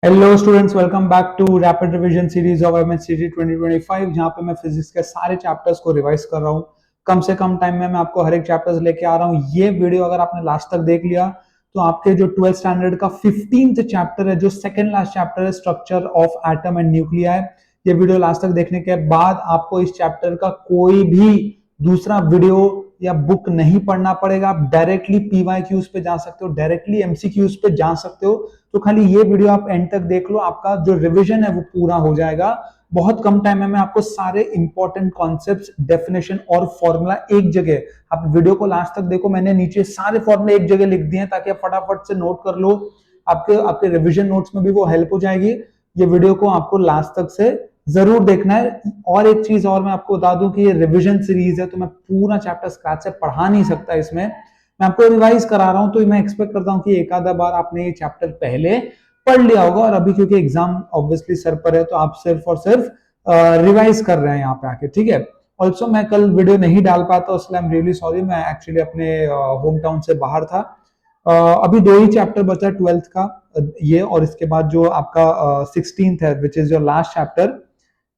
Hello students, welcome back to rapid revision series of MSCT 2025 जहां पे मैं physics के सारे चैप्टर्स को रिवाइज कर रहा हूं। कम से कम टाइम में मैं आपको हर एक चैप्टर्स लेके आ रहा हूं। ये वीडियो अगर आपने लास्ट तक देख लिया तो आपके जो 12th स्टैंडर्ड का 15th चैप्टर है, जो सेकंड लास्ट चैप्टर है, structure of atom and nuclei है, ये वीडियो लास्ट तक देखने के बाद आपको इस चैप्टर का कोई भी दूसरा वीडियो या बुक नहीं पढ़ना पड़ेगा। आप डायरेक्टली पीवाईक्यूज पे जा सकते हो, डायरेक्टली एमसीक्यूज पे जा सकते हो। तो खाली ये वीडियो आप एंड तक देख लो, आपका जो रिवीजन है वो पूरा हो जाएगा। बहुत कम टाइम में मैं आपको सारे इंपॉर्टेंट कॉन्सेप्ट्स, डेफिनेशन और फॉर्मूला एक जगह, आप वीडियो को लास्ट तक देखो, मैंने नीचे सारे फॉर्मूले एक जगह लिख दिए हैं ताकि आप फटाफट से नोट कर लो। आपके आपके रिवीजन नोट्स में भी वो हेल्प हो जाएगी। ये वीडियो को आपको लास्ट तक से जरूर देखना है। और एक चीज और मैं आपको बता दूं कि ये रिवीजन सीरीज है, तो मैं पूरा चैप्टर स्क्रैच से पढ़ा नहीं सकता। इसमें मैं आपको रिवाइज करा रहा हूं, तो मैं एक्सपेक्ट करता हूं कि एक आधा बार आपने ये चैप्टर पहले पढ़ लिया होगा। और अभी क्योंकि एग्जाम ऑब्वियसली सर पर है, तो आप सिर्फ और सिर्फ रिवाइज कर रहे हैं यहाँ पे आके, ठीक है। ऑल्सो मैं कल वीडियो नहीं डाल पाता, इसलिए आई एम रियली सॉरी। मैं एक्चुअली अपने होम टाउन से बाहर था। अभी दो ही चैप्टर बचा 12th का, ये और इसके बाद जो आपका 16th है, which is your last chapter,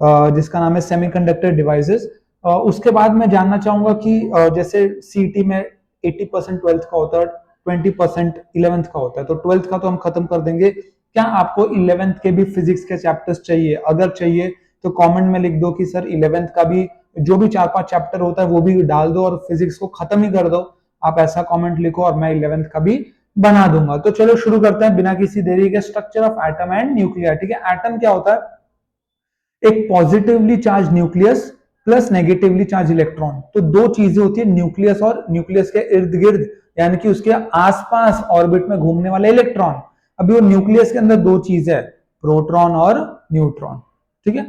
जिसका नाम है सेमीकंडक्टर डिवाइसेस। उसके बाद मैं जानना चाहूंगा कि जैसे सीटी में 80% 12th का होता है, 20% 11th का होता है, तो 12th का तो हम खत्म कर देंगे। क्या आपको 11th के भी फिजिक्स के चैप्टर्स चाहिए? अगर चाहिए तो कमेंट में लिख दो कि सर 11th का भी जो भी 4-5 चैप्टर होता है वो भी डाल दो और फिजिक्स को खत्म ही कर दो। आप ऐसा कमेंट लिखो और मैं 11th का भी बना दूंगा। तो चलो शुरू करते हैं बिना किसी देरी के। Structure of atom and nuclear, ठीक है। एटम क्या होता है? एक positively charge nucleus plus negatively charge electron. तो दो चीजें होती है, न्यूक्लियस और न्यूक्लियस के इर्द गिर्द यानी कि उसके आसपास ऑर्बिट में घूमने वाले इलेक्ट्रॉन। अभी वो न्यूक्लियस के अंदर दो चीज है, प्रोटॉन और न्यूट्रॉन, ठीक है।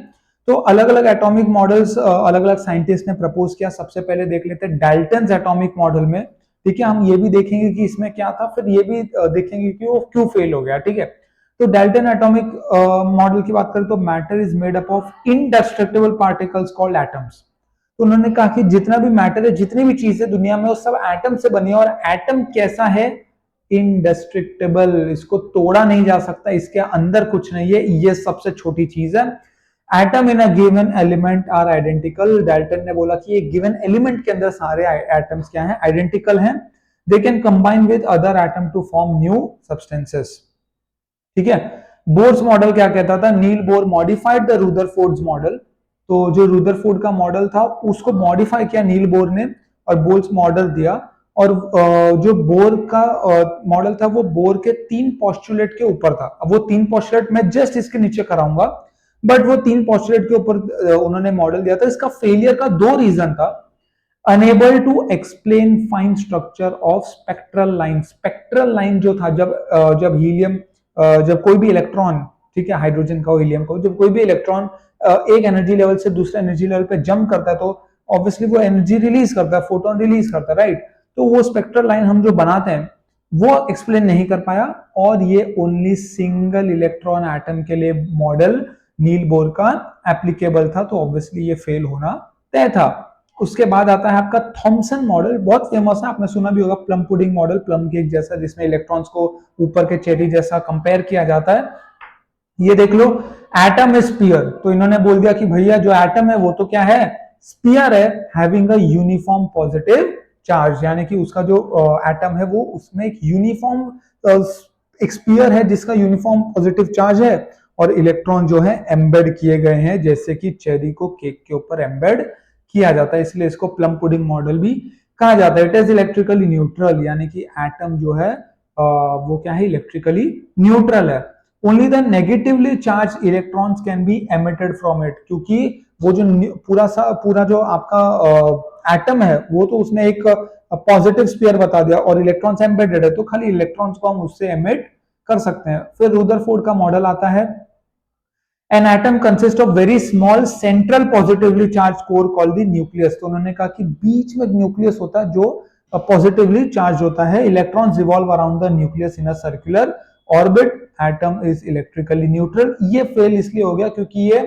तो अलग अलग एटॉमिक मॉडल्स अलग अलग साइंटिस्ट ने प्रपोज किया। सबसे पहले देख लेते हैं डाल्टन्स एटॉमिक मॉडल में, ठीक है। हम ये भी देखेंगे कि इसमें क्या था, फिर ये भी देखेंगे कि वो क्यों फेल हो गया, ठीक है। तो डाल्टन एटॉमिक मॉडल की बात करें तो matter is made up of indestructible particles called atoms. तो उन्होंने कहा कि जितना भी मैटर है, जितनी भी चीजें दुनिया में, वो सब एटम से बनी है। और एटम कैसा है? इनडेस्ट्रक्टिबल, इसको तोड़ा नहीं जा सकता, इसके अंदर कुछ नहीं है, ये सबसे छोटी चीज है। Atom in a given element are identical. Dalton ने बोला कि ये गिवन एलिमेंट के अंदर सारे एटम्स क्या हैं? आइडेंटिकल हैं। They can combine with other atom to form new substances, ठीक है। बोर्स मॉडल क्या कहता था? Niels Bohr modified the Rutherford model. तो जो रुदरफोर्ड का मॉडल था उसको मॉडिफाई किया नील बोर ने और बोर्स मॉडल दिया। और जो बोर का मॉडल था वो बोर के 3 पोस्टुलेट के ऊपर था। अब वो 3 पोस्टुलेट मैं जस्ट इसके नीचे कराऊंगा, बट वो 3 पोस्टुलेट के ऊपर उन्होंने मॉडल दिया था। इसका फेलियर का 2 रीजन था। Unable to explain fine structure of spectral line. Spectral line जो था, जब हीलियम, जब कोई भी इलेक्ट्रॉन, ठीक है, हाइड्रोजन का हो, हीलियम का हो, जब कोई भी इलेक्ट्रॉन एक एनर्जी लेवल से दूसरे एनर्जी लेवल पे जंप करता है तो ऑब्वियसली वो एनर्जी रिलीज करता है, फोटोन रिलीज करता है, राइट। तो वो स्पेक्ट्रल लाइन हम जो बनाते हैं वो एक्सप्लेन नहीं कर पाया। और ये ओनली सिंगल इलेक्ट्रॉन एटम के लिए मॉडल नील बोर का एप्लीकेबल था, तो ऑब्वियसली ये फेल होना तय था। उसके बाद आता है आपका थॉमसन मॉडल, बहुत फेमस है, आपने सुना भी होगा। Plum pudding model, plum cake जैसा, जिसमें इलेक्ट्रॉन्स को ऊपर के चेरी जैसा कंपेयर किया जाता है। ये देख लो, एटम इज स्फीयर। तो इन्होंने बोल दिया कि भैया जो एटम है वो तो क्या है? स्फीयर है, having a uniform positive charge. यानी कि उसका जो एटम है वो, उसमें एक यूनिफॉर्म एक स्फीयर है जिसका यूनिफॉर्म पॉजिटिव चार्ज है, और इलेक्ट्रॉन जो है एम्बेड किए गए हैं, जैसे कि चेरी को केक के ऊपर एम्बेड किया जाता है, इसलिए इसको प्लम पुडिंग मॉडल भी कहा जाता है। इट इज इलेक्ट्रिकली न्यूट्रल, यानी कि एटम जो है वो क्या है? इलेक्ट्रिकली न्यूट्रल है। Only the negatively charge electrons can be emitted from it, क्योंकि वो जो पूरा जो आपका एटम है वो तो उसने एक पॉजिटिव स्फीयर बता दिया और इलेक्ट्रॉन्स एम्बेडेड है, तो खाली इलेक्ट्रॉन्स को हम उससे एमिट कर सकते हैं। फिर रुदरफोर्ड का मॉडल आता है। An atom consists of very small central positively charged core called the nucleus। तो उन्होंने कहा कि बीच में न्यूक्लियस होता है जो पॉजिटिवली चार्ज होता है। Electrons revolve around the nucleus in a circular orbit. Atom is electrically neutral. ये फेल इसलिए हो गया क्योंकि ये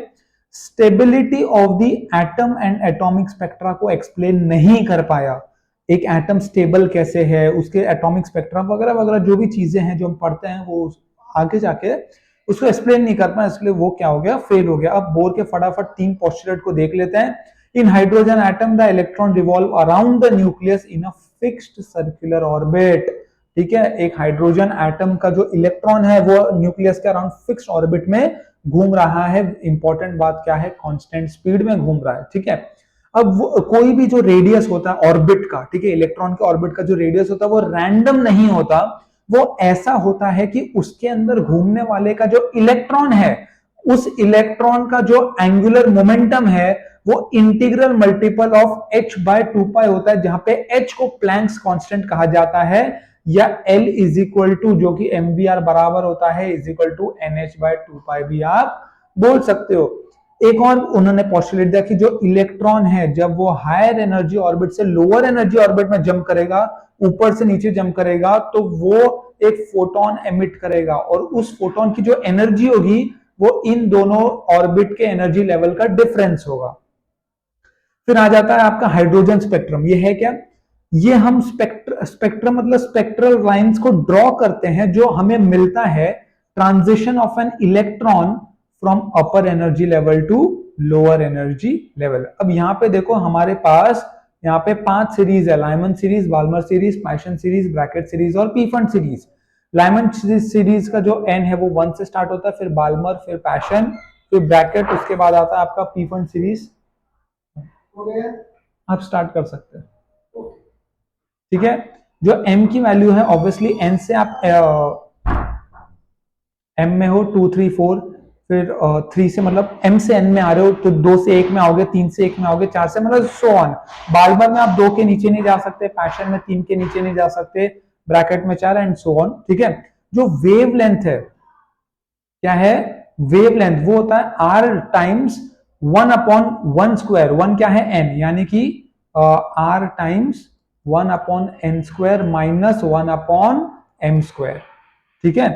stability of the atom and atomic spectra को एक्सप्लेन नहीं कर पाया। एक एटम स्टेबल कैसे है, उसके एटॉमिक स्पेक्ट्रा वगैरह वगैरह जो भी चीजें हैं जो हम पढ़ते हैं वो आगे जाके उसको एक्सप्लेन नहीं कर पाए, इसलिए वो क्या हो गया, फेल हो गया। अब बोर के फटाफट 3 पोस्टुलेट को देख लेते हैं। In hydrogen atom the electron revolve around the nucleus in a fixed circular orbit. ठीक है, एक हाइड्रोजन एटम का जो इलेक्ट्रॉन है वो न्यूक्लियस के अराउंड फिक्स्ड ऑर्बिट में घूम रहा है। इंपॉर्टेंट बात क्या है, कांस्टेंट स्पीड में घूम रहा है। ठीक है, अब वो कोई भी जो रेडियस होता है ऑर्बिट का, ठीक है, इलेक्ट्रॉन के ऑर्बिट का जो रेडियस होता है वो रैंडम नहीं होता, वो ऐसा होता है कि उसके अंदर घूमने वाले का जो इलेक्ट्रॉन है, उस इलेक्ट्रॉन का जो एंगुलर मोमेंटम है वो integral multiple of h by 2 होता है, जहां पे h को प्लैंक्स कांस्टेंट कहा जाता है, या L इज इक्वल टू जो कि mvr बराबर होता है is equal to nh by 2 भी आप बोल सकते हो। एक और उन्होंने पोस्टुलेट दिया कि जो इलेक्ट्रॉन है जब वो हायर एनर्जी ऑर्बिट से लोअर एनर्जी ऑर्बिट में जंप करेगा, ऊपर से नीचे जंप करेगा, तो वो एक फोटोन एमिट करेगा, और उस फोटोन की जो एनर्जी होगी वो इन दोनों ऑर्बिट के एनर्जी लेवल का डिफरेंस होगा। फिर आ जाता है आपका हाइड्रोजन स्पेक्ट्रम। ये है क्या, ये हम स्पेक्ट्रम मतलब स्पेक्ट्रल लाइंस को ड्रॉ करते हैं जो हमें मिलता है transition of an electron from upper energy level to lower energy level. अब यहां पे देखो हमारे पास यहाँ पे 5 सीरीज है, Lyman series, Balmer series, Paschen series, Brackett series और पीफंड सीरीज। लाइमन सीरीज का जो एन है वो 1 से स्टार्ट होता है, फिर बाल्मर, फिर पैशन, फिर ब्रैकेट, उसके बाद आता है आपका पीफंड सीरीज। आप स्टार्ट कर सकते हैं। ठीक है, जो m की वैल्यू है ऑब्वियसली n से आप m में हो 2 3 4, फिर 3 से मतलब m से n में आ रहे हो तो 2 से 1 में आओगे, 3 से 1 में आओगे, 4 से मतलब सो ऑन। बाल्मर में आप 2 के नीचे नहीं जा सकते, पैशन में 3 के नीचे नहीं जा सकते, ब्रैकेट में 4 एंड सो ऑन। ठीक है, जो वेव लेंथ है, क्या है, वेव लेंथ वो होता है r टाइम्स 1 अपॉन 1 स्क्वायर, 1 क्या है n, यानी कि r times 1 upon n square minus 1 upon m square. ठीक है,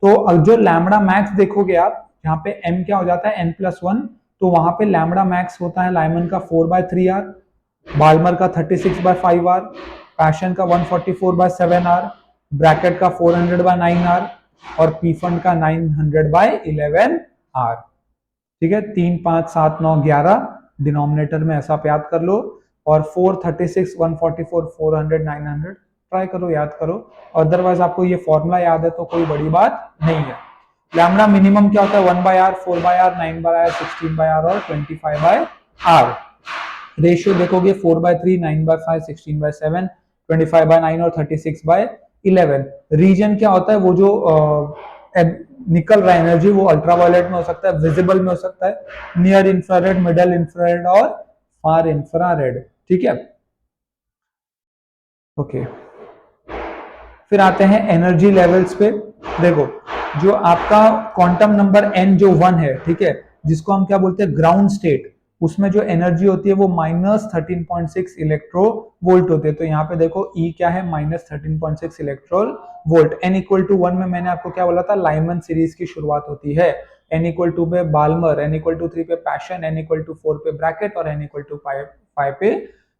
तो जो लैम्बडा मैक्स देखोगे आप, यहाँ पे m क्या हो जाता है n+1, तो वहां पे लैम्बडा मैक्स होता है लाइमन का 4/3r, बाल्मर का 36/5r, पैशन का 144/7r, ब्रैकेट का 400/9r और पीफंड का 900/11r। ठीक है, 3 5 7 9 11 डिनोमिनेटर में ऐसा याद कर लो, और 4 36 144 400 900 ट्राई करो, याद करो। अदरवाइज आपको ये फॉर्मूला याद है तो कोई बड़ी बात नहीं है। लैम्बडा मिनिमम क्या होता है, 1/r, 4/r, 9/r, 16/r और 25/r। रेशियो देखोगे 4/3, 9/5, 16/7, 25/9 और 36/11। रीजन क्या होता है, वो जो निकल रहा है एनर्जी वो अल्ट्रावायलेट में हो सकता है, विजिबल में हो सकता है, नियर इंफ्रारेड, मिडल इंफ्रारेड और फार इंफ्रारेड। ठीक है, ओके। फिर आते हैं एनर्जी लेवल्स पे। देखो, जो आपका क्वांटम नंबर n जो 1 है, ठीक है, जिसको हम क्या बोलते हैं, ग्राउंड स्टेट, उसमें जो एनर्जी होती है वो -13.6 इलेक्ट्रो वोल्ट होते हैं। तो यहाँ पे देखो E क्या है, -13.6 इलेक्ट्रो वोल्ट। n = 1 में मैंने आपको क्या बोला था, लाइमन सीरीज की शुरुआत होती है। n = पे बाल्मर, n = 3 पे पैशन, n = 4 पे ब्रैकेट और n = 5 पे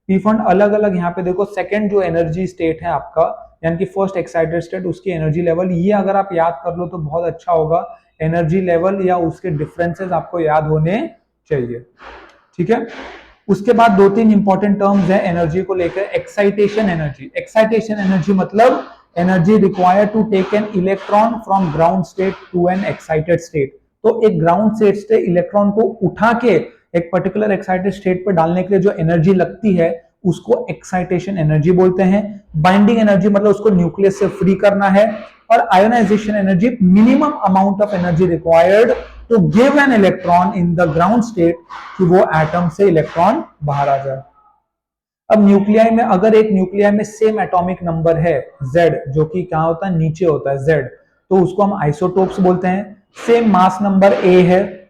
पीफंड। अलग अलग यहाँ पे देखो सेकंड जो एनर्जी स्टेट है आपका, यानी कि फर्स्ट एक्साइटेड स्टेट, उसकी एनर्जी लेवल, ये अगर आप याद कर लो तो बहुत अच्छा होगा। एनर्जी लेवल या उसके डिफरेंसेस आपको याद होने चाहिए। ठीक है, उसके बाद 2-3 इंपॉर्टेंट टर्म्स है एनर्जी को लेकर। एक्साइटेशन एनर्जी, एक्साइटेशन एनर्जी मतलब energy required to take an electron from ground state to an excited state. तो एक ग्राउंड स्टेट से इलेक्ट्रॉन को उठा के एक पर्टिकुलर एक्साइटेड स्टेट पर डालने के लिए जो एनर्जी लगती है उसको एक्साइटेशन एनर्जी बोलते हैं। बाइंडिंग एनर्जी मतलब उसको न्यूक्लियस से फ्री करना है, और ionisation energy minimum amount of energy required to give an electron in the ground state, कि वो एटम से इलेक्ट्रॉन बाहर आ जाए। अब न्यूक्लियाई में, अगर एक न्यूक्लियाई में सेम एटॉमिक नंबर है Z, जो कि क्या होता है, नीचे होता है Z, तो उसको हम आइसोटोप्स बोलते हैं। सेम मास नंबर A है,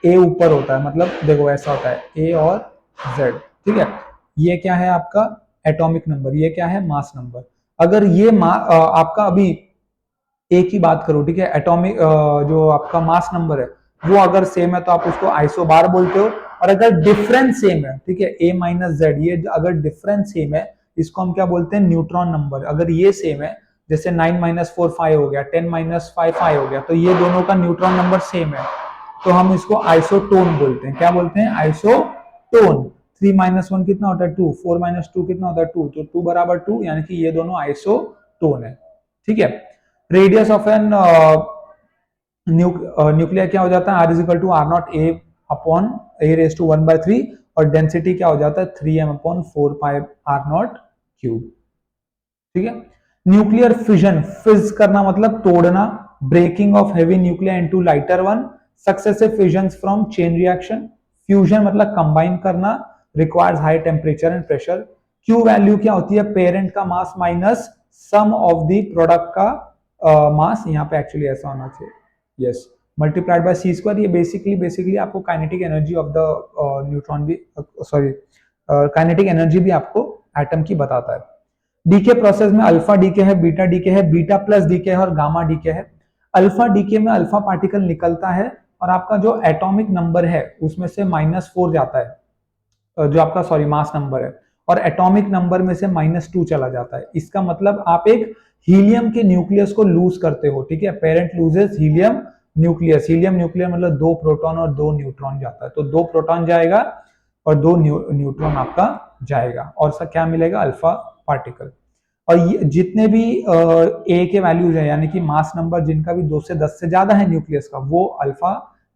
A ऊपर होता है, मतलब देखो ऐसा होता है A और Z। ठीक है, ये क्या है आपका एटॉमिक नंबर, ये क्या है मास नंबर। अगर ये आपका अभी A की बात करो, ठीक है, एटॉमिक जो आपका मास नंबर है वो अगर सेम है तो आप उसको आइसोबार बोलते हो, और अगर डिफरेंस सेम है, ठीक है, A - Z, ये अगर डिफरेंस सेम है इसको हम क्या बोलते हैं, न्यूट्रॉन नंबर। अगर ये सेम है जैसे 9 माइनस 4 5 हो गया, 10 माइनस 5 5 हो गया, तो ये दोनों का न्यूट्रॉन नंबर सेम है, तो हम इसको आइसोटोन बोलते हैं। क्या बोलते हैं? आइसोटोन। 3 माइनस 1 कितना होता है? 2। 4 माइनस 2 कितना होता है? 2। तो 2 बराबर 2, यानी कि ये दोनों आइसोटोन है। ठीक है। रेडियस ऑफ एन न्यूक्लियर क्या हो जाता है? R is equal to R naught A upon A raise to 1/3, और डेंसिटी क्या हो जाता है? 3m upon 4 pi R naught cube. ठीक है। न्यूक्लियर फिजन, फिज करना मतलब तोड़ना, breaking off heavy nuclear into lighter one, successive fissions from chain reaction. Fusion मतलब कंबाइन करना, requires high temperature and pressure. Q value क्या होती है? पेरेंट का mass minus sum of the product का मास। यहाँ पे एक्चुअली ऐसा होना चाहिए, yes, multiplied by c square. ये बेसिकली आपको kinetic energy of the neutron भी, सॉरी, काइनेटिक एनर्जी भी आपको एटम की बताता है। डीके प्रोसेस में अल्फा डीके है, बीटा डीके है, बीटा प्लस डीके है और गामा डीके है। अल्फा डीके में अल्फा पार्टिकल निकलता है और आपका जो एटॉमिक नंबर है उसमें से -4 जाता है, जो आपका सॉरी मास नंबर है, और एटॉमिक नंबर में से -2 चला जाता है। इसका मतलब आप एक हीलियम के न्यूक्लियस को लूज करते हो। ठीक है। Parent loses helium nucleus. Helium nuclear मतलब 2 प्रोटॉन और 2 न्यूट्रॉन जाता है, तो 2 प्रोटॉन जाएगा और 2 न्यूट्रॉन आपका जाएगा, और सा क्या मिलेगा? Alpha particle. और ये जितने भी ए के वैल्यूज है, यानी कि मास नंबर जिनका भी 2 से 10 से ज्यादा है न्यूक्लियस का, वो अल्फा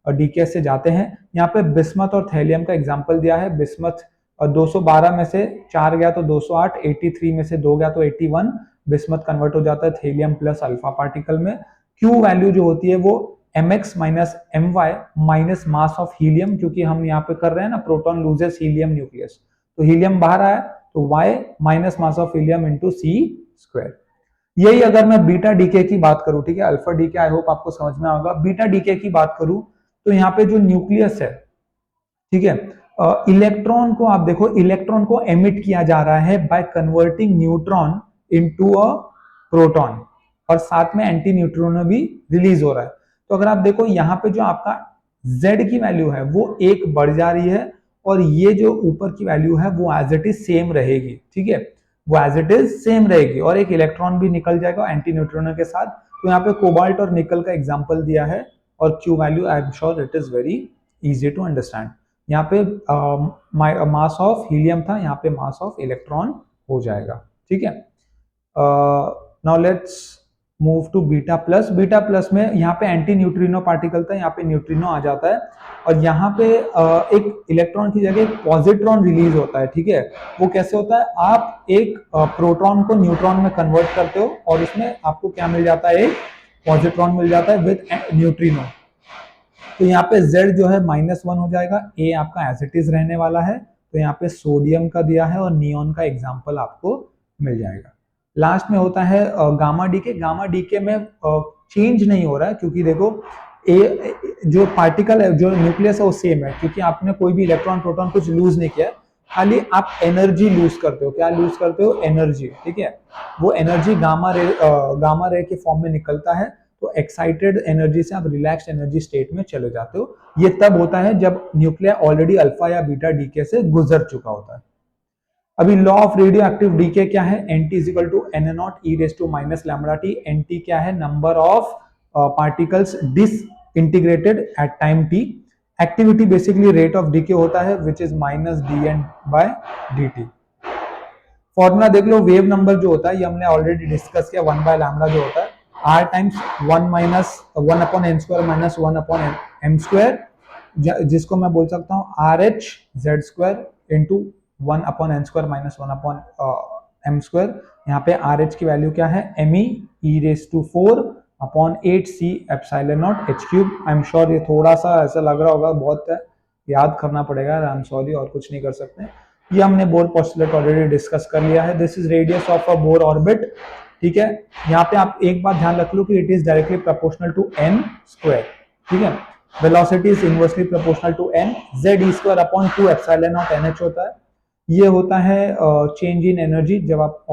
और डीके से जाते हैं। यहाँ पे बिस्मथ और थैलियम का एग्जांपल दिया है। बिस्मथ 212 में से 4 गया तो 208, 83 में से 2 गया तो 81, बिस्मथ कन्वर्ट हो जाता है थैलियम प्लस अल्फा पार्टिकल में। क्यू वैल्यू जो होती है वो mx minus my minus mass of helium, क्योंकि हम यहाँ पे कर रहे हैं ना प्रोटॉन लूजेस हीलियम न्यूक्लियस, तो हीलियम बाहर आया तो y minus mass of helium into c square. यही अगर मैं बीटा डीके की बात करूं, ठीक है, अल्फा डीके आई होप आपको समझ में आएगा। बीटा डीके की बात करूं तो यहाँ पे जो न्यूक्लियस है, ठीक है, इलेक्ट्रॉन को आप देखो, इलेक्ट्रॉन को एमिट किया जा रहा है by converting neutron into a proton, और साथ में एंटी न्यूट्रॉन भी रिलीज हो रहा है। तो अगर आप देखो यहाँ पे जो आपका Z की वैल्यू है वो 1 बढ़ जा रही है, और ये जो ऊपर की वैल्यू है वो एज इट इज सेम रहेगी। ठीक है, वो एज इट इज सेम रहेगी, और एक इलेक्ट्रॉन भी निकल जाएगा एंटी न्यूट्रॉन के साथ। तो यहाँ पे कोबाल्ट और निकल का एग्जांपल दिया है, और Q value I am sure it is very easy to understand. यहाँ पे मास ऑफ हीलियम था, यहाँ पे मास ऑफ इलेक्ट्रॉन हो जाएगा। ठीक है। Now let's move to beta plus. Beta plus में यहाँ पे एंटी न्यूट्रिनो पार्टिकल था, यहाँ पे न्यूट्रिनो आ जाता है, और यहाँ पे एक इलेक्ट्रॉन की जगह एक पॉजिट्रॉन रिलीज होता है। ठीक है, वो कैसे होता है? आप एक प्रोटॉन को न्यूट्रॉन में कन्वर्ट करते हो, और उसमें आपको क्या मिल जाता है? एक पॉजिट्रॉन मिल जाता है विद न्यूट्रिनो। तो यहाँ पे Z जो है -1 हो जाएगा, A आपका एज इट इज रहने वाला है। तो यहाँ पे सोडियम का दिया है, और नियॉन का एग्जाम्पल आपको मिल जाएगा। लास्ट में होता है गामा डीके। गामा डीके में चेंज नहीं हो रहा है, क्योंकि देखो ए जो पार्टिकल है, जो न्यूक्लियस है वो सेम है, क्योंकि आपने कोई भी इलेक्ट्रॉन प्रोटॉन कुछ लूज नहीं किया, खाली आप एनर्जी लूज करते हो। क्या लूज करते हो? एनर्जी। ठीक है, वो एनर्जी गामा रे के फॉर्म में निकलता है, तो एक्साइटेड एनर्जी से आप रिलैक्स्ड एनर्जी स्टेट में चले जाते हो। ये तब होता है जब न्यूक्लियर ऑलरेडी अल्फा या बीटा डीके से गुजर चुका होता है। अभी law of radioactive decay क्या है? Nt is equal to n naught e raise to minus lambda t. Nt क्या है? Number of particles disintegrated at time t। Activity basically rate of decay होता है, विच इज -dn/dt। फॉर्मूला देख लो, wave number जो होता है ये हमने ऑलरेडी डिस्कस किया, 1/λ जो होता है r times 1 upon n square minus 1 upon m square, जिसको मैं बोल सकता हूँ RH z square into 1 upon n square minus 1 upon m square. यहाँ पे RH की वैल्यू क्या है? me e raise to 4 upon 8c epsilon naught h cube. I am sure ये थोड़ा सा ऐसा लग रहा होगा, बहुत याद करना पड़ेगा, आई एम सॉरी, और कुछ नहीं कर सकते। ये हमने बोर पोस्टुलेट ऑलरेडी डिस्कस कर लिया है। This is radius of a Bohr orbit. ठीक है, यहाँ पे आप एक बात ध्यान रख लो कि it is directly proportional to n square. ठीक है, velocity is inversely proportional to n, z e square upon 2 epsilon naught nh होता है। ये होता है चेंज इन एनर्जी जब आप